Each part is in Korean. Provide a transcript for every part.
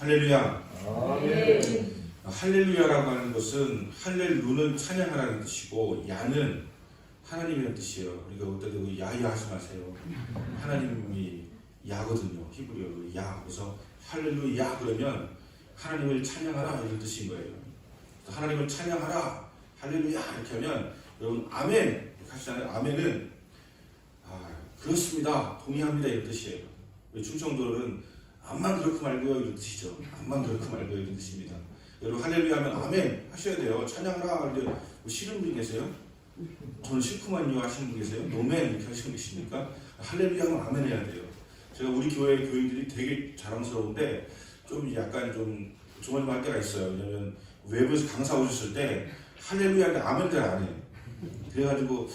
할렐루야. 아멘. 할렐루야라고 하는 것은 할렐루는 찬양하라는 뜻이고 야는 하나님이라는 뜻이에요. 그러니까 어떤 야야 하지 마세요. 하나님이 야거든요. 히브리어로 야. 그래서 할렐루야 그러면 하나님을 찬양하라 이런 뜻인 거예요. 하나님을 찬양하라 할렐루야 이렇게 하면 여러분 아멘 이렇게 하시잖아요. 아멘은 그렇습니다 동의합니다 이런 뜻이에요. 충청도는 암만 그렇고 말고요 이런 뜻이죠. 암만 그렇고 말고요 이런 뜻입니다. 여러분 할렐루야 하면 아멘 하셔야 돼요. 찬양하라. 근데 싫은 분이 계세요? 저는 싫구만요 하시는 분 계세요? 노멘 이렇게 하시는 분 계십니까? 할렐루야 하면 아멘 해야 돼요. 제가 우리 교회 교인들이 되게 자랑스러운데 좀 약간 좀 조마조마할 때가 있어요. 왜냐면 외부에서 강사 오셨을 때 할렐루야 하는데 아멘들 안 해요. 그래가지고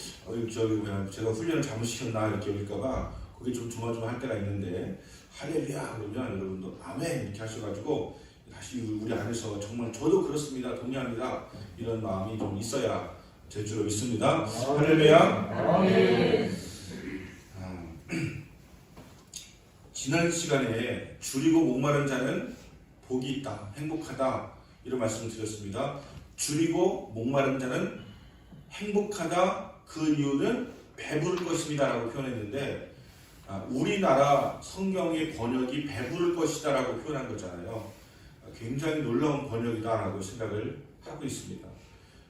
제가 훈련을 잘못시켰나 이렇게 여길까봐 그게 좀 조마조마할 때가 있는데 할렐루야 그러면 여러분도 아멘 이렇게 하셔가지고 다시 우리 안에서 정말 저도 그렇습니다 동의합니다 이런 마음이 좀 있어야 될 줄 믿습니다. 할렐루야. 지난 시간에 줄이고 목마른 자는 복이 있다 행복하다 이런 말씀을 드렸습니다. 줄이고 목마른 자는 행복하다 그 이유는 배부를 것입니다 라고 표현했는데 우리나라 성경의 번역이 배부를 것이다 라고 표현한 거잖아요. 굉장히 놀라운 번역이다 라고 생각을 하고 있습니다.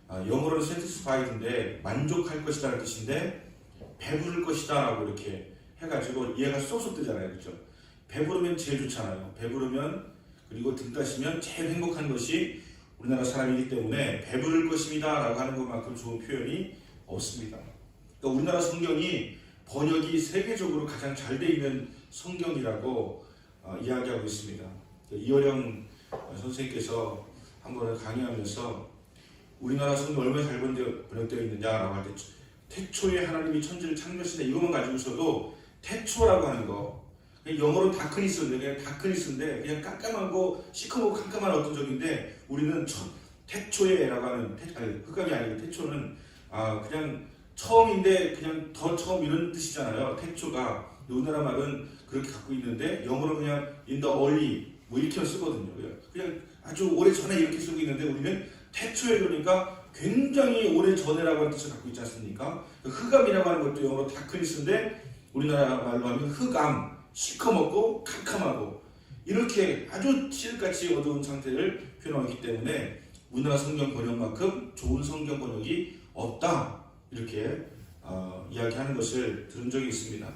영어로는 satisfied인데 만족할 것이다 라는 뜻인데 배부를 것이다 라고 이렇게 해가지고 얘가 쏙쏙 뜨잖아요. 그렇죠? 배부르면 제일 좋잖아요. 배부르면 그리고 등 따시면 제일 행복한 것이 우리나라 사람이기 때문에 배부를 것입니다 라고 하는 것만큼 좋은 표현이 없습니다. 그러니까 우리나라 성경이 번역이 세계적으로 가장 잘 돼 있는 성경이라고 이야기하고 있습니다. 이어령 선생님께서 한 번은 강의하면서 우리나라 성경 얼마나 잘 번역되어 있느냐라고 할 때 태초에 하나님이 천지를 창조하시네 이것만 가지고서도 태초라고 하는 거 영어로 다크니스인데 그냥 다크니스인데 그냥 깜깜하고 시커멓고 깜깜한 어떤 적인데 우리는 태초에라고 하는 흑감이 아니고 태초는 그냥 처음인데 그냥 더 처음 이런 뜻이잖아요. 태초가 우리나라 말은 그렇게 갖고 있는데 영어로 그냥 in the early 뭐 이렇게만 쓰거든요. 그냥 아주 오래 전에 이렇게 쓰고 있는데 우리는 태초에 그러니까 굉장히 오래 전에라고 하는 뜻을 갖고 있지 않습니까? 흑암이라고 하는 것도 영어로 다크니스인데 우리나라 말로 하면 흑암, 시커멓고 캄캄하고 이렇게 아주 칠흑같이 어두운 상태를 표현하기 때문에 우리나라 성경 번역만큼 좋은 성경 번역이 없다 이렇게 이야기하는 것을 들은 적이 있습니다.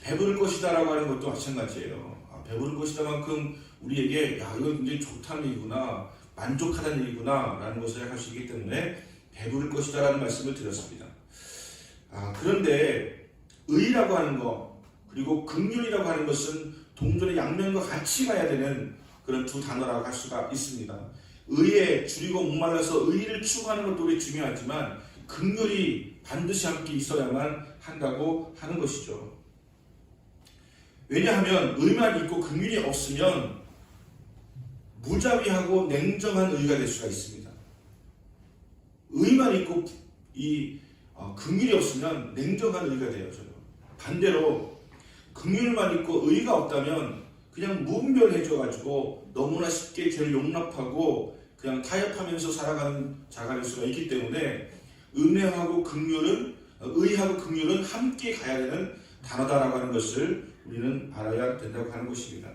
배부를 것이다 라고 하는 것도 마찬가지예요. 배부를 것이다만큼 우리에게 이거 굉장히 좋다는 얘기구나 만족하다는 얘기구나 라는 것을 할 수 있기 때문에 배부를 것이다 라는 말씀을 드렸습니다. 그런데 의라고 하는 것 그리고 긍휼이라고 하는 것은 동전의 양면과 같이 가야 되는 그런 두 단어라고 할 수가 있습니다. 의에 줄이고 목말라서 의를 추구하는 것도 우리 중요하지만 긍휼이 반드시 함께 있어야만 한다고 하는 것이죠. 왜냐하면 의만 있고 긍휼이 없으면 무자비하고 냉정한 의가 될 수가 있습니다. 의만 있고 긍휼이 없으면 냉정한 의가 돼요. 반대로 긍휼만 있고 의가 없다면 그냥 무분별해져가지고 너무나 쉽게 죄를 용납하고 그냥 타협하면서 살아가는 자가 될 수가 있기 때문에 은혜하고 긍휼은 의하고 긍휼은 함께 가야 되는 단어다라고 하는 것을 우리는 알아야 된다고 하는 것입니다.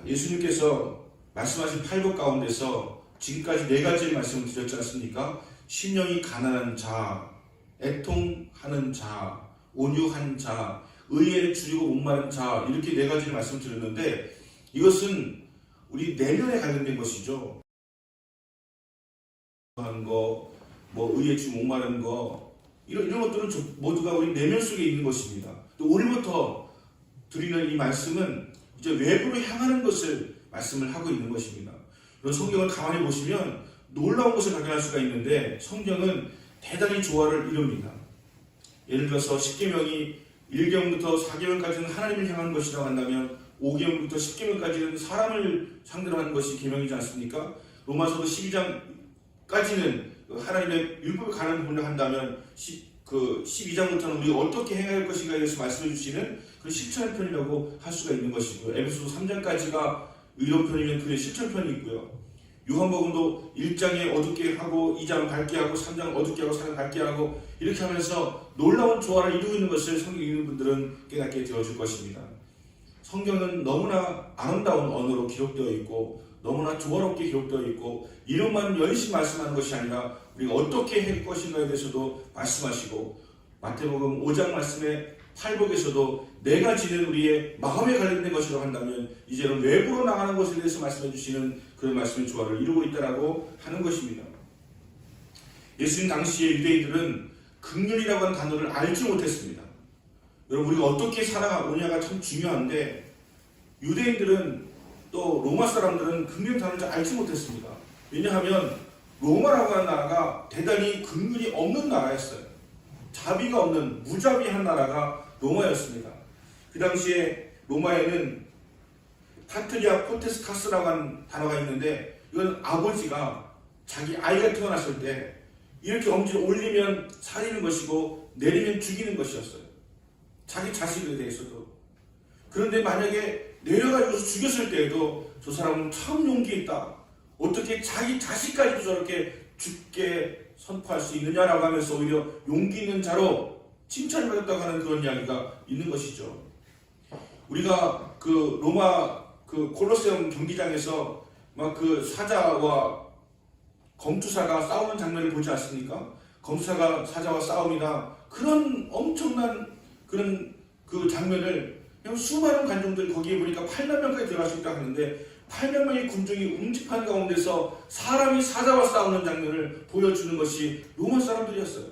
예수님께서 말씀하신 8법 가운데서 지금까지 4가지 말씀을 드렸지 않습니까? 심령이 가난한 자, 애통하는 자, 온유한 자, 의에 줄이고 목마른 자 이렇게 4가지를 말씀을 드렸는데 이것은 우리 내면에 관련된 것이죠. 한 거, 뭐 의에 줄이고 목마른 거 이런 것들은 모두가 우리 내면 속에 있는 것입니다. 또 오늘부터 드리는 이 말씀은 이제 외부로 향하는 것을 말씀을 하고 있는 것입니다. 그런 성경을 가만히 보시면 놀라운 것을 발견할 수가 있는데 성경은 대단히 조화를 이룹니다. 예를 들어서 십계명이 1계명부터 4계명까지는 하나님을 향하는 것이라고 한다면 5계명부터 10계명까지는 사람을 상대로 하는 것이 계명이지 않습니까? 로마서도 12장까지는 하나님의 율법을 가는 분을 한다면 12장부터는 우리가 어떻게 행해야 할 것인가에 대해서 말씀해 주시는 그런 실천의 편이라고 할 수가 있는 것이고요. 에베소서 3장까지가 의론편이면 글의 실천편이 있고요. 요한복음도 1장에 어둡게 하고 2장 밝게 하고 3장 어둡게 하고 4장 밝게 하고 이렇게 하면서 놀라운 조화를 이루고 있는 것을 성경 읽는 분들은 깨닫게 되어줄 것입니다. 성경은 너무나 아름다운 언어로 기록되어 있고 너무나 조화롭게 기록되어 있고 이름만 열심히 말씀하는 것이 아니라 우리가 어떻게 할 것인가에 대해서도 말씀하시고 마태복음 5장 말씀에 팔복에서도 내가 지는 우리의 마음에 관련된 것이라고 한다면 이제는 외부로 나가는 것에 대해서 말씀해 주시는 그런 말씀의 조화를 이루고 있다고 하는 것입니다. 예수님 당시의 유대인들은 긍휼이라고 하는 단어를 알지 못했습니다. 여러분 우리가 어떻게 살아오냐가 참 중요한데 유대인들은 또 로마 사람들은 긍휼 단어를 알지 못했습니다. 왜냐하면 로마라고 하는 나라가 대단히 긍휼이 없는 나라였어요. 자비가 없는 무자비한 나라가 로마였습니다. 그 당시에 로마에는 파트리아 포테스타스라고 하는 단어가 있는데 이건 아버지가 자기 아이가 태어났을 때 이렇게 엄지를 올리면 살리는 것이고 내리면 죽이는 것이었어요. 자기 자식에 대해서도. 그런데 만약에 내려가지고 죽였을 때에도 저 사람은 참 용기 있다. 어떻게 자기 자식까지도 저렇게 죽게 선포할 수 있느냐라고 하면서 오히려 용기 있는 자로 칭찬을 받았다고 하는 그런 이야기가 있는 것이죠. 우리가 그 로마 그 콜로세움 경기장에서 막 그 사자와 검투사가 싸우는 장면을 보지 않습니까? 검투사가 사자와 싸웁니다. 그런 엄청난 그런 그 장면을 그냥 수많은 관중들 거기에 보니까 8만 명까지 들어갈 수 있다고 하는데 8만 명의 군중이 움직한 가운데서 사람이 사자와 싸우는 장면을 보여주는 것이 로마 사람들이었어요.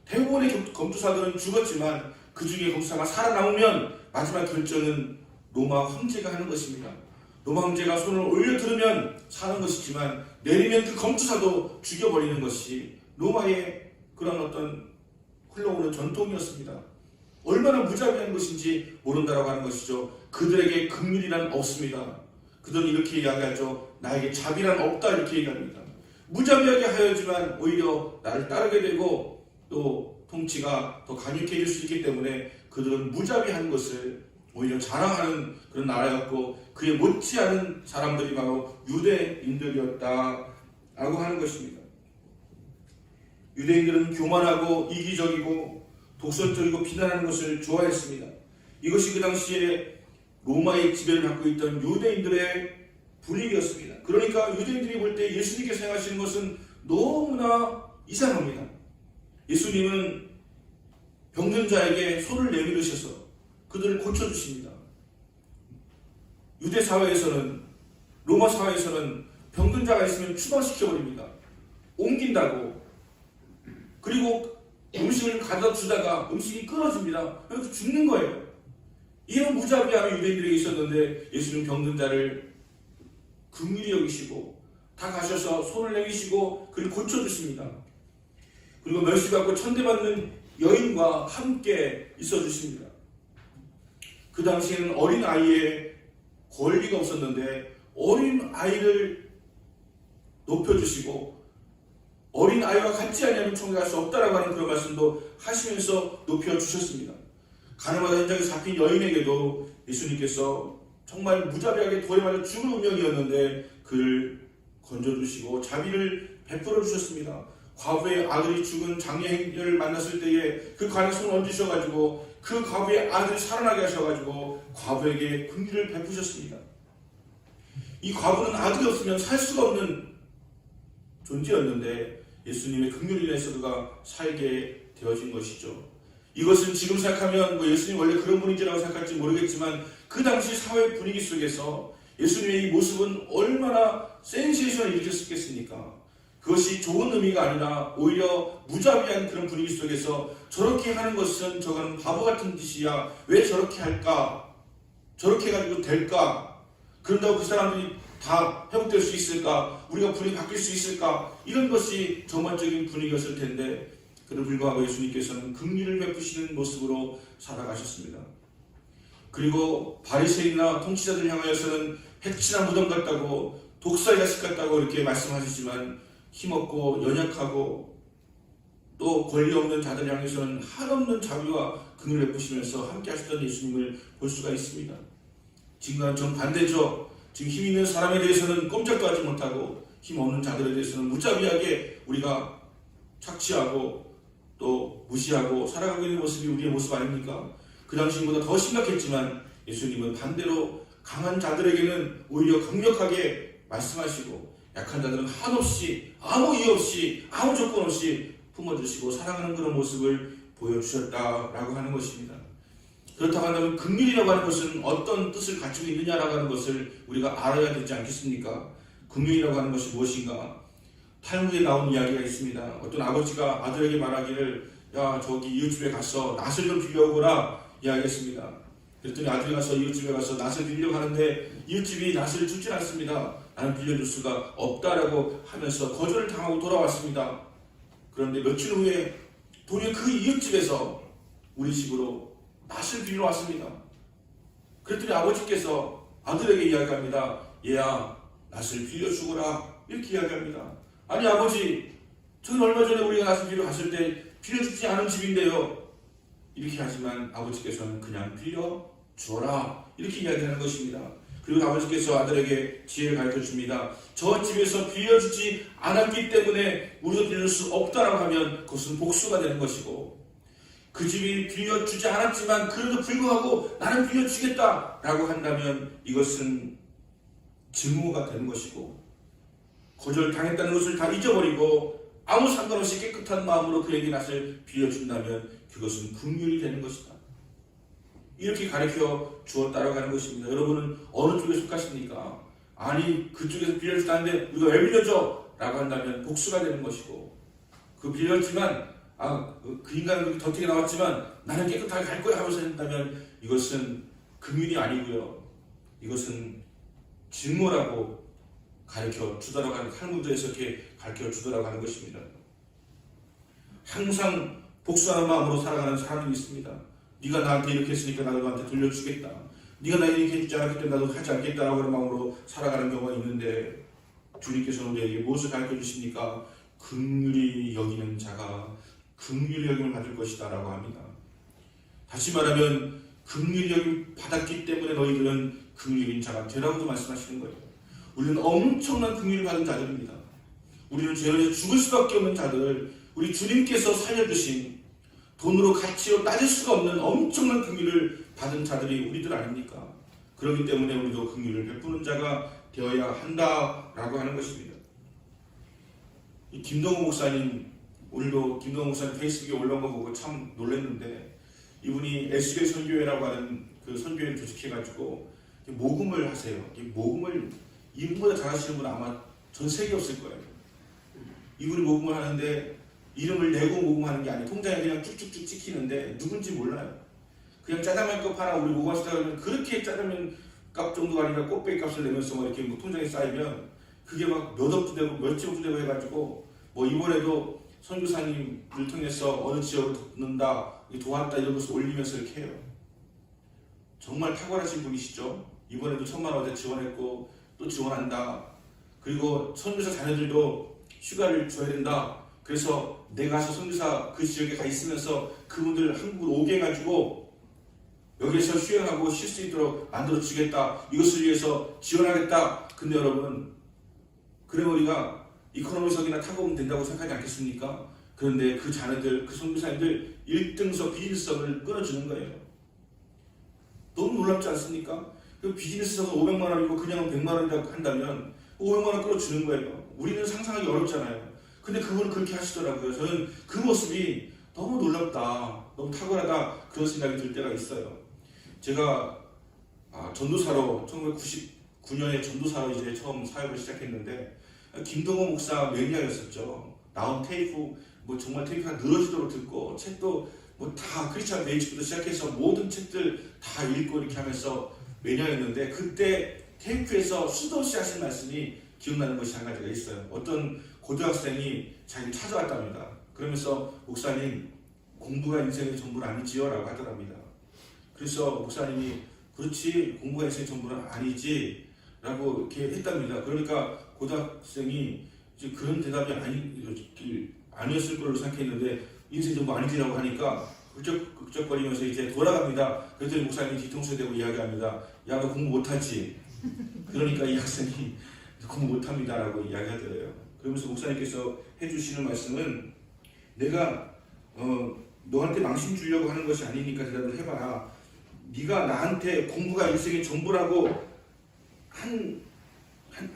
대부분의 검투사들은 죽었지만 그 중에 검투사가 살아남으면 마지막 결정은 로마 황제가 하는 것입니다. 로마 황제가 손을 올려 들으면 사는 것이지만 내리면 그 검투사도 죽여버리는 것이 로마의 그런 어떤 흘러오는 전통이었습니다. 얼마나 무자비한 것인지 모른다라고 하는 것이죠. 그들에게 긍휼이란 없습니다. 그들은 이렇게 이야기하죠. 나에게 자비란 없다 이렇게 얘기합니다. 무자비하게 하여지만 오히려 나를 따르게 되고 또 통치가 더 강력해질 수 있기 때문에 그들은 무자비한 것을 오히려 자랑하는 그런 나라였고 그에 못지않은 사람들이 바로 유대인들이었다라고 하는 것입니다. 유대인들은 교만하고 이기적이고 독선적이고 비난하는 것을 좋아했습니다. 이것이 그 당시에 로마의 지배를 받고 있던 유대인들의 분위기였습니다. 그러니까 유대인들이 볼 때 예수님께서 행하시는 것은 너무나 이상합니다. 예수님은 병든 자에게 손을 내밀으셔서 그들을 고쳐주십니다. 유대 사회에서는 로마 사회에서는 병든 자가 있으면 추방시켜버립니다. 옮긴다고. 그리고 음식을 가져다 주다가 음식이 끊어집니다. 그래서 죽는 거예요. 이런 무자비함이 유대인들에게 있었는데 예수님 병든 자를 긍휼히 여기시고 다 가셔서 손을 내미시고 그를 고쳐주십니다. 그리고 멸시받고 천대받는 여인과 함께 있어주십니다. 그 당시에는 어린 아이의 권리가 없었는데 어린 아이를 높여주시고 어린 아이와 같지 아니하면 총회할 수 없다라고 하는 그런 말씀도 하시면서 높여주셨습니다. 가늠하다 현장에 잡힌 여인에게도 예수님께서 정말 무자비하게 돌에 맞아 죽을 운명이었는데 그를 건져주시고 자비를 베풀어 주셨습니다. 과부의 아들이 죽은 장례를 만났을 때에 그 관에 손을 얹으셔가지고 그 과부의 아들이 살아나게 하셔가지고 과부에게 긍휼을 베푸셨습니다. 이 과부는 아들이 없으면 살 수가 없는 존재였는데 예수님의 긍휼이 인해서 그가 살게 되어진 것이죠. 이것은 지금 생각하면 예수님 원래 그런 분인지라고 생각할지 모르겠지만 그 당시 사회 분위기 속에서 예수님의 이 모습은 얼마나 센세이션을 일으켰겠습니까? 그것이 좋은 의미가 아니라 오히려 무자비한 그런 분위기 속에서 저렇게 하는 것은 저거는 바보 같은 짓이야. 왜 저렇게 할까? 저렇게 해가지고 될까? 그런다고 그 사람들이 다 회복될 수 있을까? 우리가 분위기 바뀔 수 있을까? 이런 것이 전반적인 분위기였을 텐데 그를 불구하고 예수님께서는 긍휼을 베푸시는 모습으로 살아가셨습니다. 그리고 바리새인이나 통치자들 향하여서는 해치나 무덤 같다고 독사의 자식 같다고 이렇게 말씀하시지만 힘없고 연약하고 또 권리 없는 자들 향해서는 한없는 자비와 긍휼을 베푸시면서 함께 하셨던 예수님을 볼 수가 있습니다. 지금과는 정반대죠. 지금 힘 있는 사람에 대해서는 꼼짝도 하지 못하고 힘 없는 자들에 대해서는 무자비하게 우리가 착취하고 또 무시하고 살아가고 있는 모습이 우리의 모습 아닙니까? 그 당시보다 더 심각했지만 예수님은 반대로 강한 자들에게는 오히려 강력하게 말씀하시고 약한 자들은 한없이 아무 이유 없이 아무 조건 없이 품어주시고 사랑하는 그런 모습을 보여주셨다라고 하는 것입니다. 그렇다고 한다면 긍휼이라고 하는 것은 어떤 뜻을 가지고 있느냐라고 하는 것을 우리가 알아야 되지 않겠습니까? 긍휼이라고 하는 것이 무엇인가? 탈무드에 나온 이야기가 있습니다. 어떤 아버지가 아들에게 말하기를 야 저기 이웃집에 가서 낫을 좀 빌려오거라 이야기했습니다. 그랬더니 아들이 가서 이웃집에 가서 낫을 빌려고 하는데 이웃집이 낫을 주지 않습니다. 나는 빌려줄 수가 없다라고 하면서 거절을 당하고 돌아왔습니다. 그런데 며칠 후에 도리어 그 이웃집에서 우리 집으로 낫을 빌려 왔습니다. 그랬더니 아버지께서 아들에게 이야기합니다. 얘야 낫을 빌려주거라 이렇게 이야기합니다. 아니 아버지 저는 얼마 전에 우리가 낫을 빌려 갔을 때 빌려주지 않은 집인데요. 이렇게 하지만 아버지께서는 그냥 빌려주어라 이렇게 이야기하는 것입니다. 그리고 아버지께서 아들에게 지혜를 가르쳐 줍니다. 저 집에서 빌려주지 않았기 때문에 우리도 빌려줄 수 없다라고 하면 그것은 복수가 되는 것이고 그 집이 빌려주지 않았지만 그래도 불구하고 나는 빌려주겠다라고 한다면 이것은 증오가 되는 것이고 거절당했다는 것을 다 잊어버리고 아무 상관없이 깨끗한 마음으로 그에게 낫을 빌려준다면 그것은 긍휼이 되는 것이다. 이렇게 가르쳐 주었다라고 하는 것입니다. 여러분은 어느 쪽에 속하십니까? 아니 그쪽에서 빌려주다는데 우리가 왜 빌려줘? 라고 한다면 복수가 되는 것이고 그 빌렸지만 그 인간은 덧택이 나왔지만 나는 깨끗하게 갈 거야 하면서 한다면 이것은 긍휼이 아니고요. 이것은 증오라고 가르쳐 주더라고 하는 탈무드에서 이렇게 가르쳐 주더라고 하는 것입니다. 항상 복수하는 마음으로 살아가는 사람이 있습니다. 네가 나한테 이렇게 했으니까 나도 너한테 돌려주겠다. 네가 나에게 이렇게 해주지 않았기 때문에 나도 하지 않겠다라고 하는 마음으로 살아가는 경우가 있는데 주님께서는 우리에게 무엇을 가르쳐 주십니까? 긍휼히 여기는 자가 긍휼히 여김을 받을 것이다 라고 합니다. 다시 말하면 긍휼히 여김을 받았기 때문에 너희들은 긍휼인 자가 되라고도 말씀하시는 거예요. 우리는 엄청난 긍휼을 받은 자들입니다. 우리는 죄로 죽을 수밖에 없는 자들, 우리 주님께서 살려주신 돈으로 가치로 따질 수가 없는 엄청난 긍휼을 받은 자들이 우리들 아닙니까? 그렇기 때문에 우리도 긍휼을 베푸는 자가 되어야 한다라고 하는 것입니다. 이 김동호 목사님, 오늘도 김동호 목사님 페이스북에 올라온 거 보고 참 놀랐는데 이분이 SBS 선교회라고 하는 그 선교회를 조직해가지고 모금을 하세요. 모금을 이분보다 잘하시는 분은 아마 전 세계에 없을 거예요. 이분이 모금을 하는데 이름을 내고 모금하는 게 아니고 통장에 그냥 쭉쭉쭉 찍히는데 누군지 몰라요. 그냥 짜장면 값 하나 우리 모금하시다 그러면 그렇게 짜장면 값 정도가 아니라 꽃배기 값을 내면서 뭐 이렇게 뭐 통장에 쌓이면 그게 막 몇 억도 되고 몇십억도 되고 해가지고 뭐 이번에도 선교사님을 통해서 어느 지역을 돕는다 도왔다 이런 것을 올리면서 이렇게 해요. 정말 탁월하신 분이시죠. 이번에도 1,000만 원대 지원했고 또 지원한다. 그리고 선교사 자녀들도 휴가를 줘야 된다. 그래서 내가 가서 선교사 그 지역에 가 있으면서 그분들 한국으로 오게 해가지고 여기에서 휴양하고 쉴 수 있도록 만들어 주겠다. 이것을 위해서 지원하겠다. 근데 여러분, 그러면 우리가 이코노미석이나 타고 오면 된다고 생각하지 않겠습니까? 그런데 그 자녀들, 그 선교사님들 1등석 비즈니스석을 끊어주는 거예요. 너무 놀랍지 않습니까? 그 비즈니스석은 500만 원이고 그냥 100만 원이라고 한다면 500만 원 끌어주는 거예요. 우리는 상상하기 어렵잖아요. 근데 그분은 그렇게 하시더라고요. 저는 그 모습이 너무 놀랍다, 너무 탁월하다 그런 생각이 들 때가 있어요. 제가 전도사로 1999년에 전도사로 이제 처음 사역을 시작했는데 김동호 목사 매니아였었죠. 나온 테이프 뭐 정말 테이프가 늘어지도록 듣고 책도 뭐 다 크리스찬 베이직부터 시작해서 모든 책들 다 읽고 이렇게 하면서 매니아였는데 그때 테이프에서 수도 없이 하신 말씀이 기억나는 것이 한 가지가 있어요. 어떤 고등학생이 자기를 찾아왔답니다. 그러면서 목사님 공부가 인생의 전부는 아니지요? 라고 하더랍니다. 그래서 목사님이 그렇지 공부가 인생의 전부는 아니지 라고 이렇게 했답니다. 그러니까 고등학생이 이제 그런 대답이 아니었을 거라고 생각했는데 인생 전부 아니지라고 하니까 극적거리면서 이제 돌아갑니다. 그랬더니 목사님이 뒤통수에 대고 이야기합니다. 야 너 공부 못하지? 그러니까 이 학생이 공부 못합니다라고 이야기하더래요. 그러면서 목사님께서 해주시는 말씀은 내가 너한테 망신 주려고 하는 것이 아니니까 대답을 해봐라. 네가 나한테 공부가 인생의 전부라고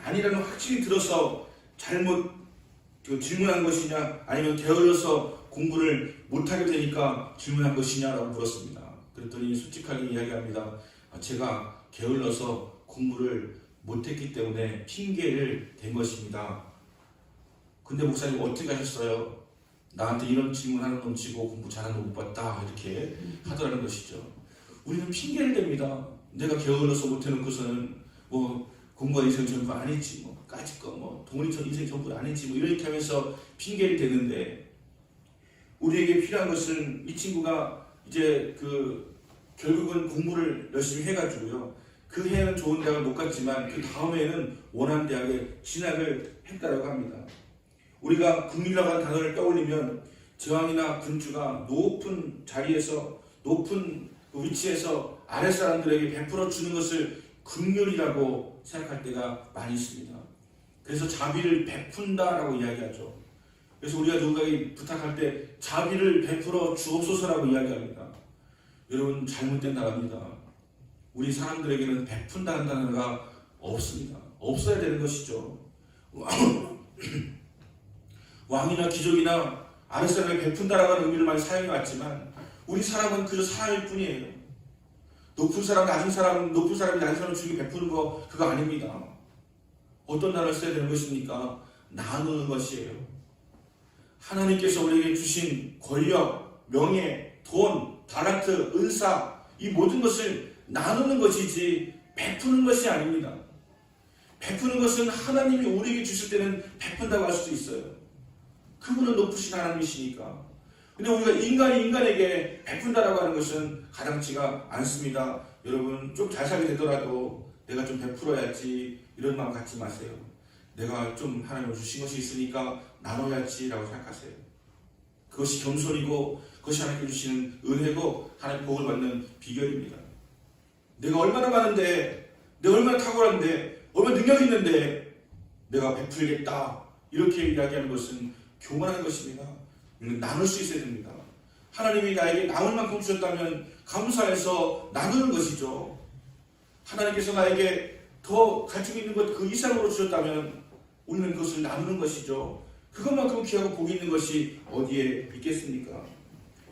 아니라는 확신이 들어서 잘못 질문한 것이냐, 아니면 게을러서 공부를 못하게 되니까 질문한 것이냐라고 물었습니다. 그랬더니 솔직하게 이야기합니다. 제가 게을러서 공부를 못했기 때문에 핑계를 댄 것입니다. 근데 목사님 어떻게 하셨어요? 나한테 이런 질문하는 놈 치고 공부 잘하는 놈 못 봤다 이렇게 하더라는 것이죠. 우리는 핑계를 댑니다. 내가 게을러서 못해놓고서는 뭐 공부가 인생 전부 아니지, 뭐 까짓 거, 뭐 돈이 인생 전부 아니지, 뭐 이렇게 하면서 핑계를 대는데, 우리에게 필요한 것은 이 친구가 이제 결국은 공부를 열심히 해가지고요. 그 해는 좋은 대학을 못 갔지만 그 다음 해에는 원하는 대학에 진학을 했다라고 합니다. 우리가 국민이라고 하는 단어를 떠올리면 제왕이나 군주가 높은 자리에서, 높은 위치에서 아랫사람들에게 베풀어 주는 것을 긍휼이라고 생각할 때가 많이 있습니다. 그래서 자비를 베푼다라고 이야기하죠. 그래서 우리가 누군가에게 부탁할 때 자비를 베풀어 주옵소서라고 이야기합니다. 여러분, 잘못된 단어입니다. 우리 사람들에게는 베푼다는 단어가 없습니다. 없어야 되는 것이죠. 왕이나 귀족이나 아랫사람에게 베푼다라는 의미를 많이 사용해왔지만 우리 사람은 그저 사람일 뿐이에요. 높은 사람, 낮은 사람, 높은 사람이 낮은 사람을 주기 베푸는 거 그거 아닙니다. 어떤 단어를 써야 되는 것입니까? 나누는 것이에요. 하나님께서 우리에게 주신 권력, 명예, 돈, 달란트, 은사, 이 모든 것을 나누는 것이지 베푸는 것이 아닙니다. 베푸는 것은 하나님이 우리에게 주실 때는 베푼다고 할 수도 있어요. 그분은 높으신 하나님이시니까. 근데 우리가 인간이 인간에게 베푼다라고 하는 것은 가당치가 않습니다. 여러분, 좀 잘 살게 되더라도 내가 좀 베풀어야지 이런 마음 갖지 마세요. 내가 좀 하나님을 주신 것이 있으니까 나눠야지라고 생각하세요. 그것이 겸손이고 그것이 하나님께 주시는 은혜고 하나님 복을 받는 비결입니다. 내가 얼마나 많은데, 내가 얼마나 탁월한데, 얼마나 능력이 있는데 내가 베풀겠다 이렇게 이야기하는 것은 교만한 것입니다. 나눌 수 있어야 됩니다. 하나님이 나에게 남을 만큼 주셨다면 감사해서 나누는 것이죠. 하나님께서 나에게 더 가지고 있는 것 그 이상으로 주셨다면 우리는 그것을 나누는 것이죠. 그것만큼 귀하고 복이 있는 것이 어디에 있겠습니까?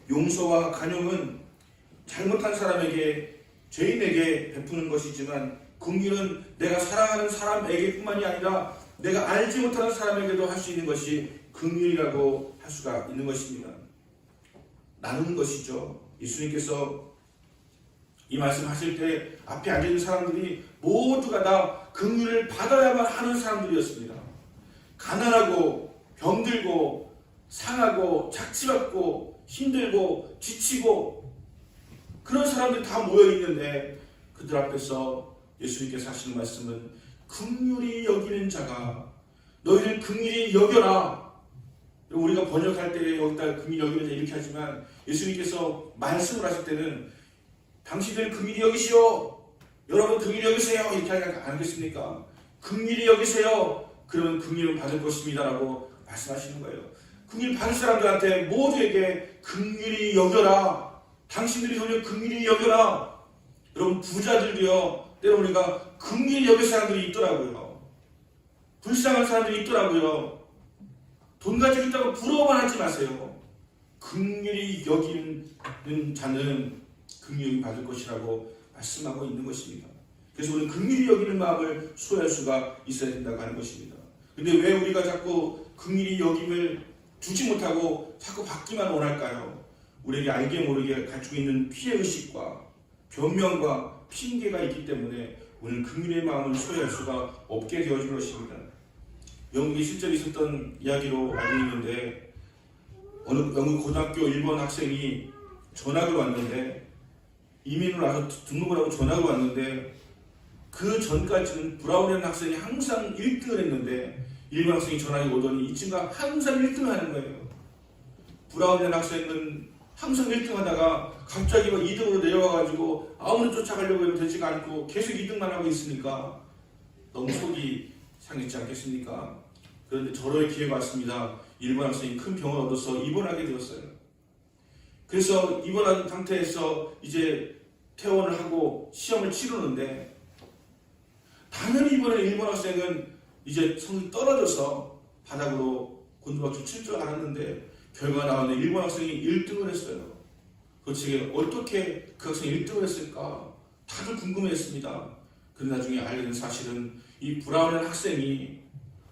용서와 간용은 잘못한 사람에게, 죄인에게 베푸는 것이지만 긍휼은 내가 사랑하는 사람에게 뿐만이 아니라 내가 알지 못하는 사람에게도 할 수 있는 것이 긍휼이라고 할 수가 있는 것입니다. 나누는 것이죠. 예수님께서 이 말씀 하실 때 앞에 앉아있는 사람들이 모두가 다 긍휼을 받아야만 하는 사람들이었습니다. 가난하고 병들고 상하고 착취받고 힘들고 지치고 그런 사람들이 다 모여있는데 그들 앞에서 예수님께서 하시는 말씀은 긍휼히 여기는 자가 너희를 긍휼히 여겨라. 우리가 번역할 때 여기다 긍휼히 여기는 자 이렇게 하지만 예수님께서 말씀을 하실 때는 당신들 긍휼히 여기시오. 여러분 긍휼히 여기세요. 이렇게 하지 않겠습니까? 긍휼히 여기세요. 그러면 긍휼을 받을 것입니다 라고 말씀하시는 거예요. 긍휼 받을 사람들한테 모두에게 긍휼히 여겨라. 당신들이 저를 긍휼히 여겨라. 여러분, 부자들도요, 때로 우리가 긍휼히 여길 사람들이 있더라고요. 불쌍한 사람들이 있더라고요. 돈 가지고 있다고 부러워만 하지 마세요. 긍휼히 여기는 자는 긍휼히 받을 것이라고 말씀하고 있는 것입니다. 그래서 우리는 긍휼히 여기는 마음을 수호할 수가 있어야 된다고 하는 것입니다. 근데 왜 우리가 자꾸 긍휼히 여김을 주지 못하고 자꾸 받기만 원할까요? 우리에게 알게 모르게 가지고 있는 피해의식과 변명과 핑계가 있기 때문에 우리는 긍휼의 마음을 수호할 수가 없게 되어진 것입니다. 영국에 실제로 있었던 이야기로 알고 있는데 어느 영국 고등학교 일본 학생이 전학을 왔는데 이민을 와서 등록을 하고 전학을 왔는데 그 전까지는 브라운이라는 학생이 항상 1등을 했는데 일본 학생이 전학이 오더니 이 친구가 항상 1등을 하는 거예요. 브라운이라는 학생은 항상 1등 하다가 갑자기 2등으로 내려와가지고 아무리 쫓아가려고 해도 되지가 않고 계속 2등만 하고 있으니까 너무 속이 상했지 않겠습니까? 그런데 절호의 기회가 왔습니다. 일본 학생이 큰 병을 얻어서 입원하게 되었어요. 그래서 입원한 상태에서 이제 퇴원을 하고 시험을 치르는데, 당연히 이번에 일본 학생은 이제 성적이 떨어져서 바닥으로 곤두박질 칠 줄 알았는데, 결과가 나왔는데 일본 학생이 1등을 했어요. 도대체 어떻게 그 학생이 1등을 했을까? 다들 궁금해했습니다. 그런데 나중에 알게 된 사실은, 이 브라운이라는 학생이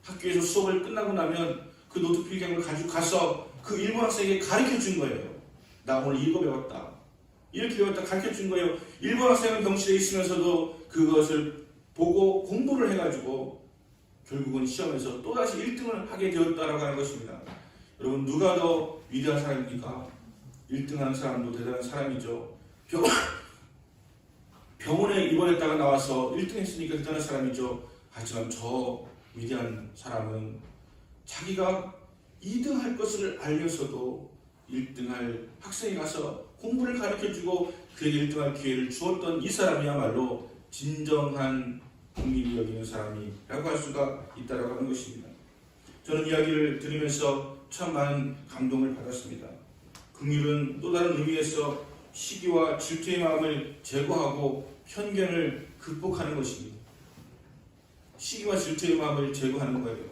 학교에서 수업을 끝나고 나면 그 노트 필기함을 가지고 가서 그 일본 학생에게 가르쳐 준 거예요. 나 오늘 이거 배웠다, 이렇게 배웠다, 가르쳐 준 거예요. 일본 학생은 병실에 있으면서도 그것을 보고 공부를 해가지고 결국은 시험에서 또다시 1등을 하게 되었다라고 하는 것입니다. 여러분, 누가 더 위대한 사람입니까? 1등하는 사람도 대단한 사람이죠. 병원에 입원했다가 나와서 1등 했으니까 대단한 사람이죠. 하지만 저 위대한 사람은 자기가 2등 할 것을 알면서도 1등 할 학생이 가서 공부를 가르쳐주고 그에게 1등 할 기회를 주었던 이 사람이야말로 진정한 국민이 여기는 사람이라고 할 수가 있다고 하는 것입니다. 저는 이야기를 들으면서 참 많은 감동을 받았습니다. 긍휼은 또 다른 의미에서 시기와 질투의 마음을 제거하고 편견을 극복하는 것입니다. 시기와 질투의 마음을 제거하는 거예요.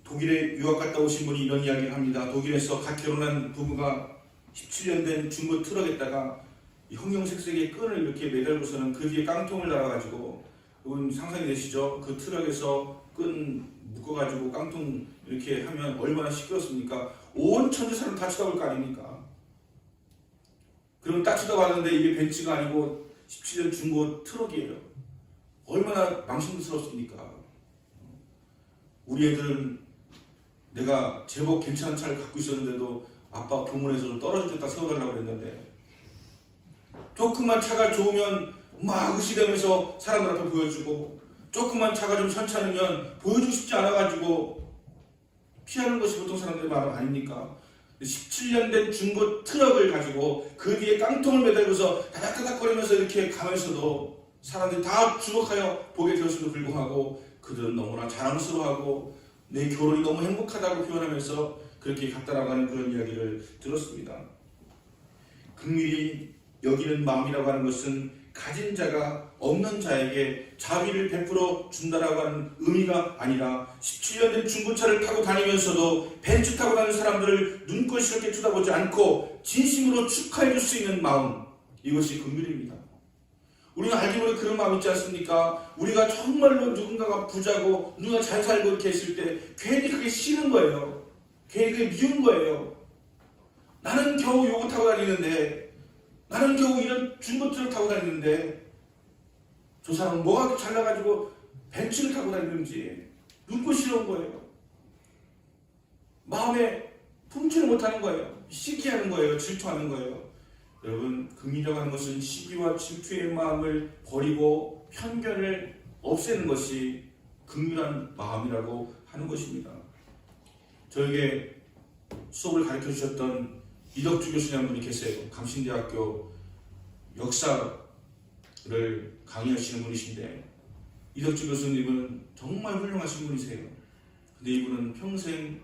독일에 유학 갔다 오신 분이 이런 이야기를 합니다. 독일에서 갓 결혼한 부부가 17년 된 중고 트럭에다가 형형색색의 끈을 이렇게 매달고서는 그 뒤에 깡통을 달아가지고, 여러분 상상이 되시죠? 그 트럭에서 끈 묶어가지고 깡통 이렇게 하면 얼마나 시끄럽습니까? 온 천지 사람 다 쳐다볼 거 아닙니까? 그럼 딱 쳐다봤는데 이게 벤츠가 아니고 17년 중고 트럭이에요. 얼마나 망신스럽습니까? 우리 애들은 내가 제법 괜찮은 차를 갖고 있었는데도 아빠 교문에서 떨어질 때 딱 세워달라고 그랬는데, 조금만 차가 좋으면 막 의시되면서 사람들 앞에 보여주고, 조금만 차가 좀 현찮으면 보여주고 싶지 않아가지고 피하는 것이 보통 사람들의 마음 아닙니까? 17년 된 중고 트럭을 가지고 그 뒤에 깡통을 매달고서 다닥다닥거리면서 이렇게 가면서도 사람들이 다 주목하여 보게 되었음에도 불구하고 그들은 너무나 자랑스러워하고 내 결혼이 너무 행복하다고 표현하면서 그렇게 갔다라고 하는 그런 이야기를 들었습니다. 긍휼히 여기는 마음이라고 하는 것은 가진 자가 없는 자에게 자비를 베풀어 준다라고 하는 의미가 아니라 17년 된 중고차를 타고 다니면서도 벤츠 타고 다니는 사람들을 눈꼴시럽게 쳐다보지 않고 진심으로 축하해 줄 수 있는 마음, 이것이 긍휼입니다. 우리가 알기 모르게 그런 마음 있지 않습니까? 우리가 정말로 누군가가 부자고 누군가 잘 살고 이렇게 했을 때 괜히 그게 싫은 거예요. 괜히 그게 미운 거예요. 나는 겨우 요거 타고 다니는데, 나는 겨우 이런 중고차를 타고 다니는데 저 사람은 뭐가 그렇게 잘나가지고 벤츠를 타고 다니는지 눈꼴시러운 거예요. 마음에 품지를 못하는 거예요. 시기하는 거예요. 질투하는 거예요. 여러분, 긍휼이라고 하는 것은 시기와 질투의 마음을 버리고 편견을 없애는 것이 긍휼한 마음이라고 하는 것입니다. 저에게 수업을 가르쳐 주셨던 이덕주 교수님 한 분이 계세요. 감신대학교 역사를 강의하시는 분이신데, 이덕주 교수님은 정말 훌륭하신 분이세요. 근데 이분은 평생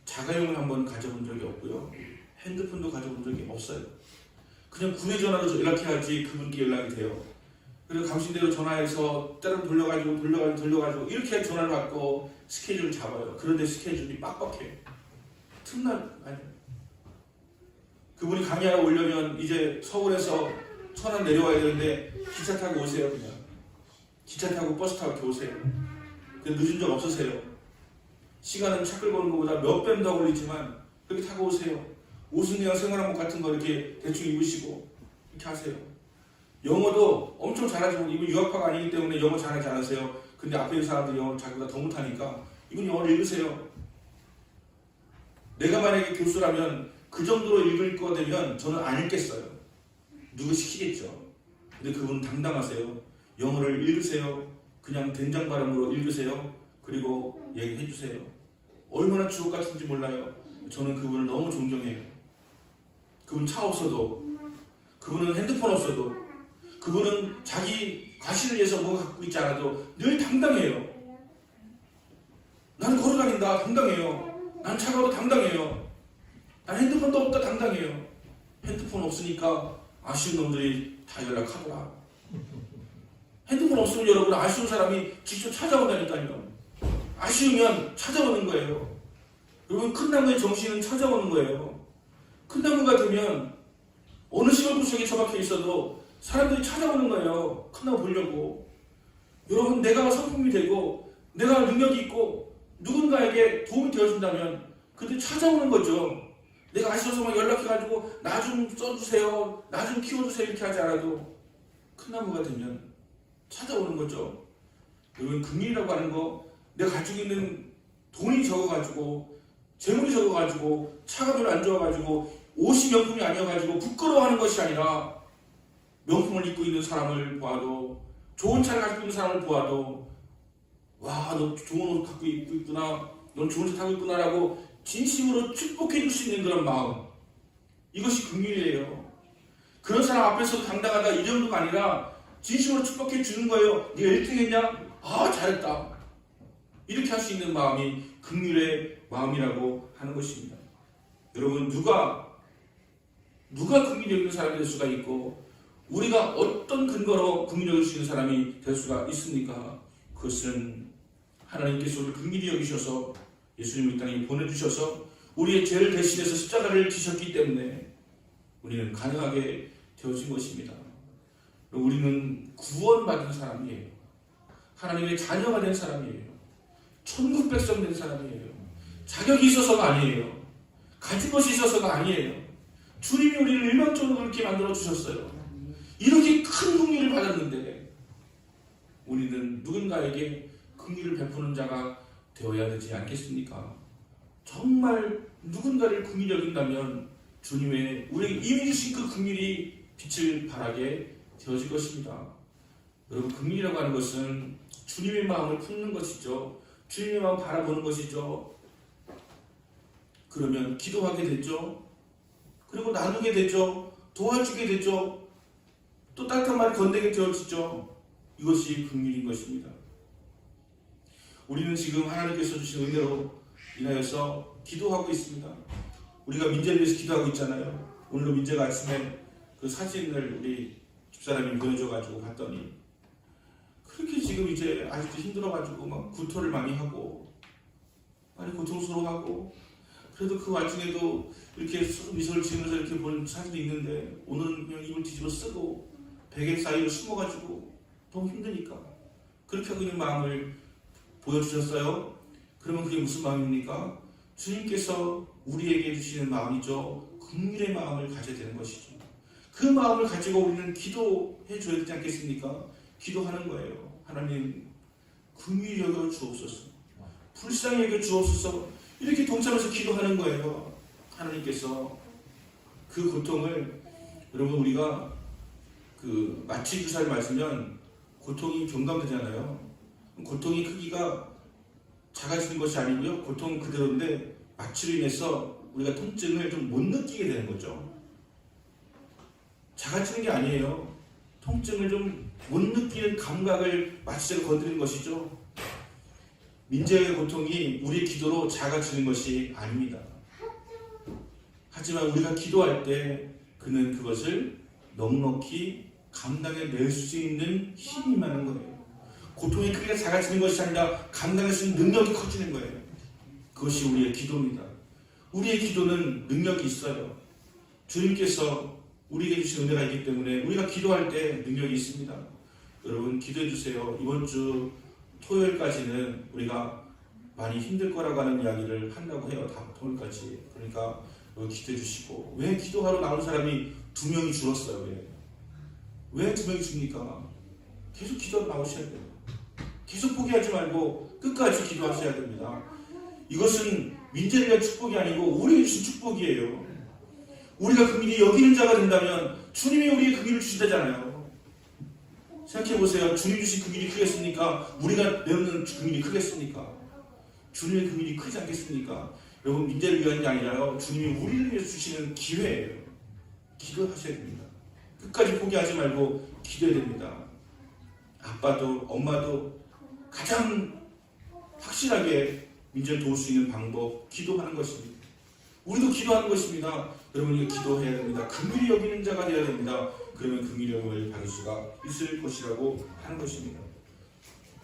자가용을 한번 가져본 적이 없고요. 핸드폰도 가져본 적이 없어요. 그냥 군의 전화로 연락해야지 그분께 연락이 돼요. 그리고 감신대로 전화해서 때로 돌려가지고 이렇게 전화를 받고 스케줄을 잡아요. 그런데 스케줄이 빡빡해요. 틈날 아니에요. 그분이 강의하러 오려면 이제 서울에서 천안 내려와야 되는데 기차 타고 오세요. 그냥 기차 타고 버스 타고 이렇게 오세요. 늦은 적 없으세요. 시간은 차 끌고 오는 것보다 몇 배는 더 걸리지만 그렇게 타고 오세요. 옷은 그냥 생활한복 같은 거 이렇게 대충 입으시고 이렇게 하세요. 영어도 엄청 잘하지만 이분 유학파가 아니기 때문에 영어 잘하지 않으세요. 근데 앞에 있는 사람들이 영어를 자기보다 더 못하니까 이분 영어를 읽으세요. 내가 만약에 교수라면 그 정도로 읽을 거 되면 저는 안 읽겠어요. 누구 시키겠죠. 근데 그분은 당당하세요. 영어를 읽으세요. 그냥 된장 발음으로 읽으세요. 그리고 얘기해 주세요. 얼마나 주옥 같은지 몰라요. 저는 그분을 너무 존경해요. 그분 차 없어도, 그분은 핸드폰 없어도, 그분은 자기 과실을 위해서 뭐 갖고 있지 않아도 늘 당당해요. 나는 걸어다닌다. 당당해요. 난 차가도 당당해요. 난 핸드폰도 없다. 당당해요. 핸드폰 없으니까 아쉬운 놈들이 다 연락하더라. 핸드폰 없으면 여러분 아쉬운 사람이 직접 찾아온다니까요. 아쉬우면 찾아오는 거예요. 여러분 큰 나무의 정신은 찾아오는 거예요. 큰 나무가 되면 어느 시골구석에 처박혀 있어도 사람들이 찾아오는 거예요. 큰 나무 보려고. 여러분 내가 성품이 되고 내가 능력이 있고 누군가에게 도움이 되어준다면 그때 찾아오는 거죠. 내가 아쉬워서 막 연락해가지고 나 좀 써주세요, 나 좀 키워주세요 이렇게 하지 않아도 큰 나무가 되면 찾아오는 거죠. 여러분 금융이라고 하는 거 내가 가지고 있는 돈이 적어가지고 재물이 적어가지고 차가 별로 안 좋아가지고 옷이 명품이 아니어가지고 부끄러워하는 것이 아니라 명품을 입고 있는 사람을 보아도 좋은 차를 가지고 있는 사람을 보아도 와, 너 좋은 옷 갖고 입고 있구나, 넌 좋은 차 타고 있구나 라고 진심으로 축복해 줄 수 있는 그런 마음, 이것이 긍휼이에요. 그런 사람 앞에서 당당하다 이 정도가 아니라 진심으로 축복해 주는 거예요. 네가 1등 했냐? 아 잘했다. 이렇게 할 수 있는 마음이 긍휼의 마음이라고 하는 것입니다. 여러분 누가 긍휼이 있는 사람이 될 수가 있고 우리가 어떤 근거로 긍휼히 여길 수 있는 사람이 될 수가 있습니까? 그것은 하나님께서 우리를 긍휼히 여기셔서 예수님을 이 땅에 보내주셔서 우리의 죄를 대신해서 십자가를 지셨기 때문에 우리는 가능하게 되어진 것입니다. 우리는 구원받은 사람이에요. 하나님의 자녀가 된 사람이에요. 천국 백성 된 사람이에요. 자격이 있어서가 아니에요. 가진 것이 있어서가 아니에요. 주님이 우리를 일방적으로 그렇게 만들어 주셨어요. 이렇게 큰 긍휼을 받았는데 우리는 누군가에게 긍휼을 베푸는 자가 되어야 되지 않겠습니까? 정말 누군가를 긍휼히 여긴다면 주님의 우리에게 이미 주신 그 긍휼이 빛을 발하게 되어질 것입니다. 여러분 긍휼이라고 하는 것은 주님의 마음을 품는 것이죠. 주님의 마음을 바라보는 것이죠. 그러면 기도하게 되죠. 그리고 나누게 되죠. 도와주게 되죠. 또 따뜻한 말 건네게 되어지죠. 이것이 긍휼인 것입니다. 우리는 지금 하나님께서 주신 은혜로 인하여서 기도하고 있습니다. 우리가 민재를 위해서 기도하고 있잖아요. 오늘도 민재가 아침에 그 사진을 우리 집사람이 보내줘가지고 봤더니 그렇게 지금 이제 아직도 힘들어가지고 막 구토를 많이 하고 많이 고통스러워하고 그래도 그 와중에도 이렇게 미소를 지으면서 이렇게 본 사진이 있는데 오늘은 그냥 입을 뒤집어 쓰고 베개 사이로 숨어가지고 너무 힘드니까 그렇게 하고 있는 마음을 보여주셨어요. 그러면 그게 무슨 마음입니까? 주님께서 우리에게 주시는 마음이죠. 긍휼의 마음을 가져야 되는 것이죠. 그 마음을 가지고 우리는 기도해 줘야 되지 않겠습니까? 기도하는 거예요. 하나님 긍휼히 여겨 주옵소서, 불쌍히 여겨 주옵소서, 이렇게 동참해서 기도하는 거예요. 하나님께서 그 고통을 여러분 우리가 그 마취 주사를 맞으면 고통이 경감되잖아요. 고통이 크기가 작아지는 것이 아니고요. 고통은 그대로인데 마취로 인해서 우리가 통증을 좀 못 느끼게 되는 거죠. 작아지는 게 아니에요. 통증을 좀 못 느끼는 감각을 마취제로 건드리는 것이죠. 민재의 고통이 우리의 기도로 작아지는 것이 아닙니다. 하지만 우리가 기도할 때 그는 그것을 넉넉히 감당해낼 수 있는 힘이 많은 거예요. 고통의 크기가 작아지는 것이 아니라 감당할 수 있는 능력이 커지는 거예요. 그것이 우리의 기도입니다. 우리의 기도는 능력이 있어요. 주님께서 우리에게 주신 은혜가 있기 때문에 우리가 기도할 때 능력이 있습니다. 여러분 기도해 주세요. 이번 주 토요일까지는 우리가 많이 힘들 거라고 하는 이야기를 한다고 해요. 다음 토요일까지. 그러니까 기도해 주시고, 왜 기도하러 나온 사람이 2명이 줄었어요? 왜 2명이 줍니까? 계속 기도하러 나오셔야 돼요. 계속 포기하지 말고 끝까지 기도하셔야 됩니다. 이것은 민재를 위한 축복이 아니고 우리에게 주신 축복이에요. 우리가 긍휼히 여기는 자가 된다면 주님이 우리에게 긍휼을 주시다잖아요. 생각해보세요. 주님 주신 긍휼이 크겠습니까? 우리가 배우는 긍휼이 크겠습니까? 주님의 긍휼이 크지 않겠습니까? 여러분 민재를 위한 게 아니라요. 주님이 우리를 위해서 주시는 기회예요. 기도하셔야 됩니다. 끝까지 포기하지 말고 기도해야 됩니다. 아빠도 엄마도 가장 확실하게 민재를 도울 수 있는 방법, 기도하는 것입니다. 우리도 기도하는 것입니다. 여러분이 기도해야 됩니다. 긍휼히 여기는 자가 되어야 됩니다. 그러면 긍휼히 여김을 받을 수가 있을 것이라고 하는 것입니다.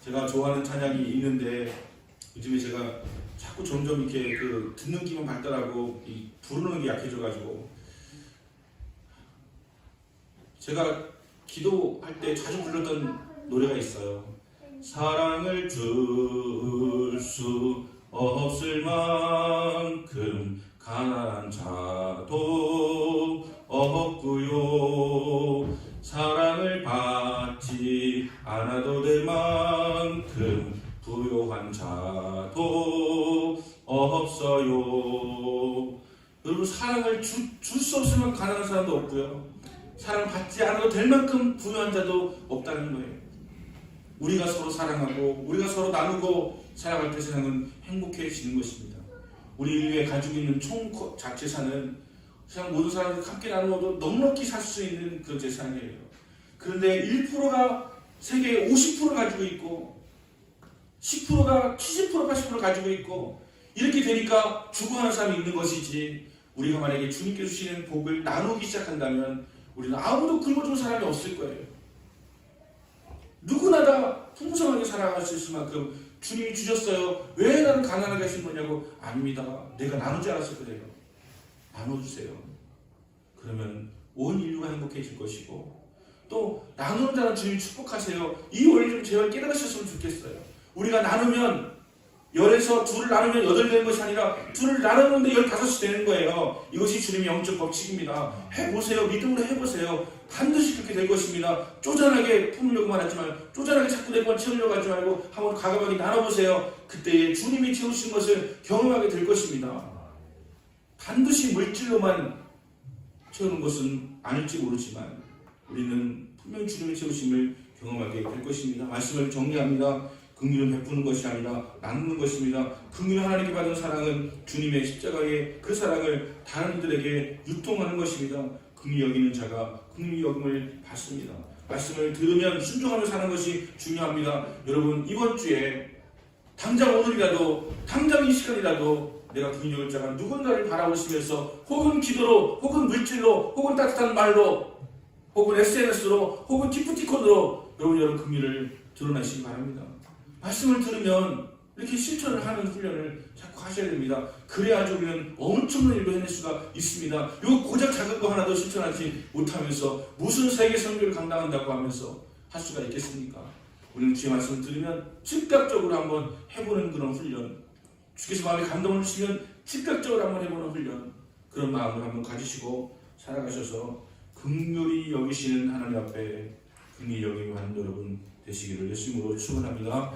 제가 좋아하는 찬양이 있는데 요즘에 제가 자꾸 점점 이렇게 듣는 기만 발달하고 부르는 게 약해져가지고 제가 기도할 때 자주 불렀던 노래가 있어요. 사랑을 줄 수 없을 만큼 가난한 자도 없고요. 사랑을 받지 않아도 될 만큼 부요한 자도 없어요. 여러분, 사랑을 줄 수 없을 만큼 가난한 사람도 없고요. 사랑을 받지 않아도 될 만큼 부유한 자도 없다는 거예요. 우리가 서로 사랑하고 우리가 서로 나누고 살아갈 때 세상은 행복해지는 것입니다. 우리 인류에 가지고 있는 총 자체산은 세상 모든 사람들이 함께 나누어도 넉넉히 살 수 있는 그런 재산이에요. 그런데 1%가 세계의 50%를 가지고 있고 10%가 70%, 80% 가지고 있고 이렇게 되니까 죽어가는 사람이 있는 것이지, 우리가 만약에 주님께서 주시는 복을 나누기 시작한다면 우리는 아무도 굶어줄 사람이 없을 거예요. 누구나 다 풍성하게 살아갈 수 있을 만큼 주님이 주셨어요. 왜 나는 가난하게 하신 거냐고. 아닙니다. 내가 나누지 않았을 거예요. 나눠주세요. 그러면 온 인류가 행복해질 것이고, 또 나누는 자는 주님이 축복하세요. 이 원리 좀 제발 깨달으셨으면 좋겠어요. 우리가 나누면 10에서 2를 나누면 8 되는 것이 아니라 2를 나누는데 15이 되는 거예요. 이것이 주님의 영적 법칙입니다. 해보세요. 믿음으로 해보세요. 반드시 그렇게 될 것입니다. 쪼잔하게 품으려고만 하지 말고, 쪼잔하게 자꾸 내 것 채우려고 하지 말고 한번 과감하게 나눠보세요. 그때 주님이 채우신 것을 경험하게 될 것입니다. 반드시 물질로만 채우는 것은 아닐지 모르지만 우리는 분명히 주님의 채우심을 경험하게 될 것입니다. 말씀을 정리합니다. 긍휼은 베푸는 것이 아니라 나누는 것입니다. 긍휼 하나님께 받은 사랑은 주님의 십자가의 그 사랑을 다른 이들에게 유통하는 것입니다. 긍휼히 여기는 자가 긍휼히 여김을 받습니다. 말씀을 들으면 순종하며 사는 것이 중요합니다. 여러분, 이번 주에 당장 오늘이라도, 당장 이 시간이라도 내가 긍휼히 여길 자가 누군가를 바라보시면서 혹은 기도로, 혹은 물질로, 혹은 따뜻한 말로, 혹은 SNS로, 혹은 기프티콘으로 여러분 긍휼을 드러내시기 바랍니다. 말씀을 들으면 이렇게 실천을 하는 훈련을 자꾸 하셔야 됩니다. 그래야지 우리는 엄청난 일을 해낼 수가 있습니다. 요 고작 작은 거 하나도 실천하지 못하면서 무슨 세계 선교를 감당한다고 하면서 할 수가 있겠습니까? 우리는 주의 말씀을 들으면 즉각적으로 한번 해보는 그런 훈련, 주께서 마음에 감동을 주시면 즉각적으로 한번 해보는 훈련, 그런 마음을 한번 가지시고 살아가셔서 긍휼히 여기시는 하나님 앞에 긍휼히 여김을 하는 여러분 되시기를 예수님으로 축원합니다.